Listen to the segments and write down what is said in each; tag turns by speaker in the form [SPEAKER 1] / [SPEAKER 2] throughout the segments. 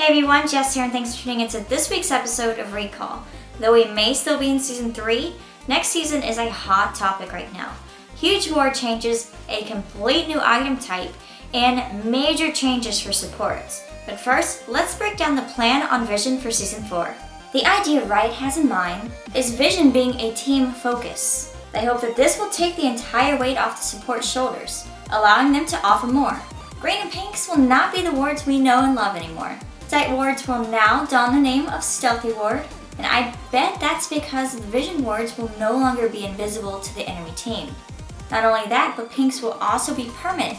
[SPEAKER 1] Hey everyone, Jess here and thanks for tuning into this week's episode of Recall. Though we may still be in Season 3, next season is a hot topic right now. Huge war changes, a complete new item type, and major changes for supports. But first, let's break down the plan on Vision for Season 4. The idea Riot has in mind is Vision being a team focus. They hope that this will take the entire weight off the support's shoulders, allowing them to offer more. Green and Pinks will not be the wards we know and love anymore. Sight wards will now don the name of Stealthy Ward, and I bet that's because the Vision wards will no longer be invisible to the enemy team. Not only that, but Pinks will also be permanent.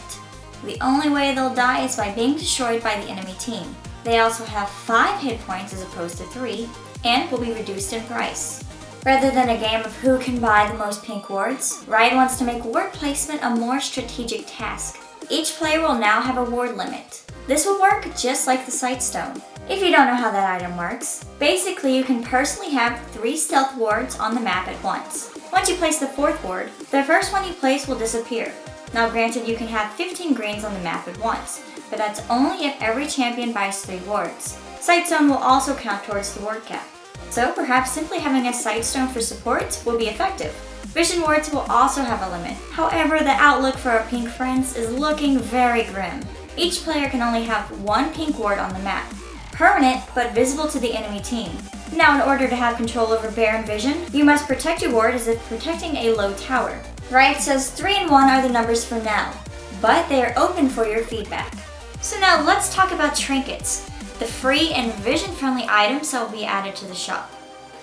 [SPEAKER 1] The only way they'll die is by being destroyed by the enemy team. They also have 5 hit points as opposed to 3, and will be reduced in price. Rather than a game of who can buy the most pink wards, Riot wants to make ward placement a more strategic task. Each player will now have a ward limit. This will work just like the Sight Stone. If you don't know how that item works, basically you can personally have 3 stealth wards on the map at once. Once you place the 4th ward, the first one you place will disappear. Now granted, you can have 15 greens on the map at once, but that's only if every champion buys 3 wards. Sight Stone will also count towards the ward cap. So perhaps simply having a Sight Stone for support will be effective. Vision wards will also have a limit. However, the outlook for our pink friends is looking very grim. Each player can only have 1 pink ward on the map, permanent but visible to the enemy team. Now, in order to have control over Bear and Vision, you must protect your ward as if protecting a low tower. Riot says 3 and 1 are the numbers for now, but they are open for your feedback. So now let's talk about trinkets, the free and Vision-friendly items that will be added to the shop.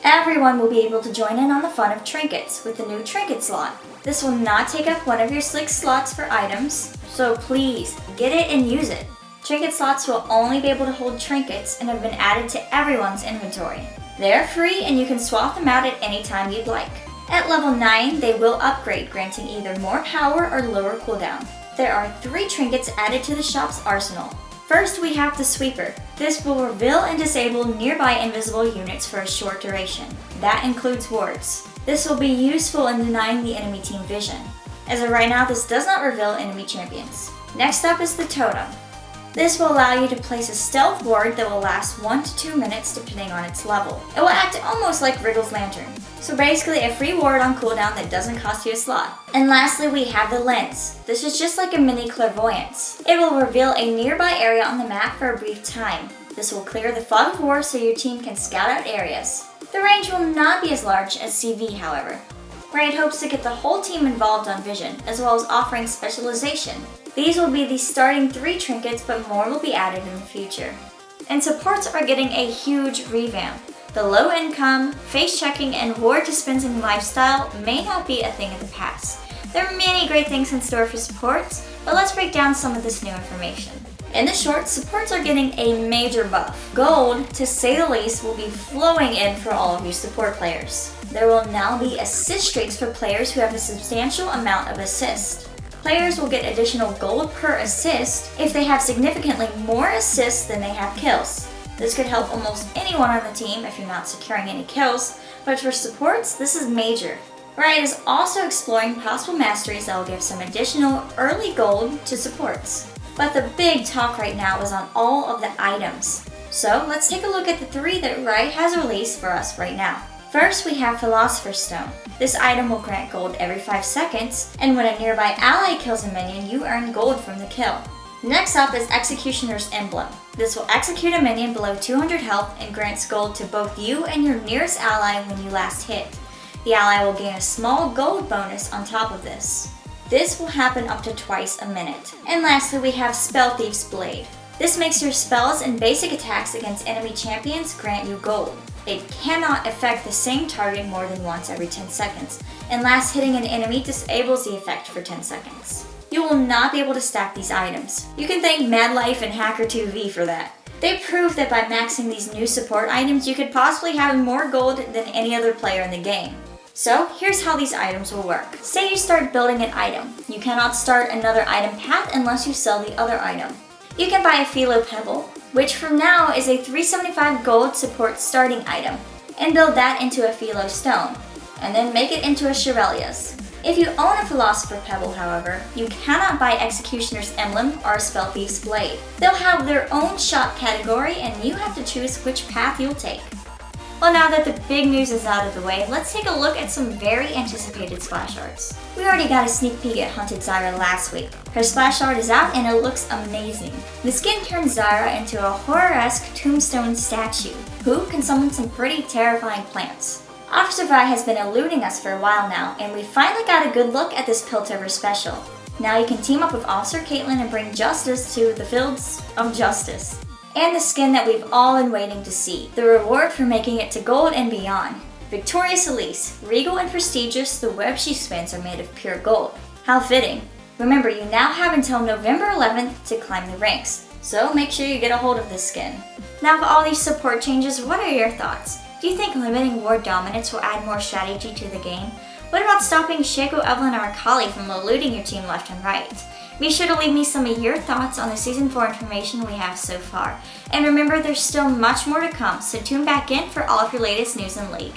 [SPEAKER 1] Everyone will be able to join in on the fun of trinkets with the new trinket slot. This will not take up one of your 6 slots for items, so please get it and use it. Trinket slots will only be able to hold trinkets and have been added to everyone's inventory. They're free and you can swap them out at any time you'd like. At level 9, they will upgrade, granting either more power or lower cooldown. There are 3 trinkets added to the shop's arsenal. First, we have the Sweeper. This will reveal and disable nearby invisible units for a short duration. That includes wards. This will be useful in denying the enemy team vision. As of right now, this does not reveal enemy champions. Next up is the Totem. This will allow you to place a stealth ward that will last 1 to 2 minutes depending on its level. It will act almost like Wriggle's Lantern. So basically a free ward on cooldown that doesn't cost you a slot. And lastly, we have the Lens. This is just like a mini clairvoyance. It will reveal a nearby area on the map for a brief time. This will clear the fog of war so your team can scout out areas. The range will not be as large as CV, however. Riot hopes to get the whole team involved on Vision, as well as offering specialization. These will be the starting 3 trinkets, but more will be added in the future. And supports are getting a huge revamp. The low income, face checking, and ward dispensing lifestyle may not be a thing of the past. There are many great things in store for supports, but let's break down some of this new information. In the short, supports are getting a major buff. Gold, to say the least, will be flowing in for all of you support players. There will now be assist streaks for players who have a substantial amount of assist. Players will get additional gold per assist if they have significantly more assists than they have kills. This could help almost anyone on the team if you're not securing any kills, but for supports, this is major. Riot is also exploring possible masteries that will give some additional early gold to supports. But the big talk right now is on all of the items. So let's take a look at the 3 that Riot has released for us right now. First, we have Philosopher's Stone. This item will grant gold every 5 seconds, and when a nearby ally kills a minion, you earn gold from the kill. Next up is Executioner's Emblem. This will execute a minion below 200 health and grants gold to both you and your nearest ally when you last hit. The ally will gain a small gold bonus on top of this. This will happen up to twice a minute. And lastly, we have Spell Thief's Blade. This makes your spells and basic attacks against enemy champions grant you gold. It cannot affect the same target more than once every 10 seconds, and last hitting an enemy disables the effect for 10 seconds. You will not be able to stack these items. You can thank MadLife and Hacker2V for that. They proved that by maxing these new support items, you could possibly have more gold than any other player in the game. So here's how these items will work. Say you start building an item. You cannot start another item path unless you sell the other item. You can buy a Philo Pebble, which from now is a 375 gold support starting item, and build that into a Philo Stone, and then make it into a Shirelia's. If you own a Philosopher Pebble, however, you cannot buy Executioner's Emblem or Spell Thief's Blade. They'll have their own shop category, and you have to choose which path you'll take. Well, now that the big news is out of the way, let's take a look at some very anticipated splash arts. We already got a sneak peek at Hunted Zyra last week. Her splash art is out and it looks amazing. The skin turns Zyra into a horror-esque tombstone statue, who can summon some pretty terrifying plants. Officer Vi has been eluding us for a while now, and we finally got a good look at this Piltover special. Now you can team up with Officer Caitlin and bring justice to the fields of justice. And the skin that we've all been waiting to see, the reward for making it to gold and beyond. Victorious Elise, regal and prestigious, the webs she spins are made of pure gold. How fitting. Remember, you now have until November 11th to climb the ranks, so make sure you get a hold of this skin. Now with all these support changes, what are your thoughts? Do you think limiting ward dominance will add more strategy to the game? What about stopping Shaco, Evelyn, or Akali from eluding your team left and right? Be sure to leave me some of your thoughts on the Season 4 information we have so far. And remember, there's still much more to come, so tune back in for all of your latest news in League.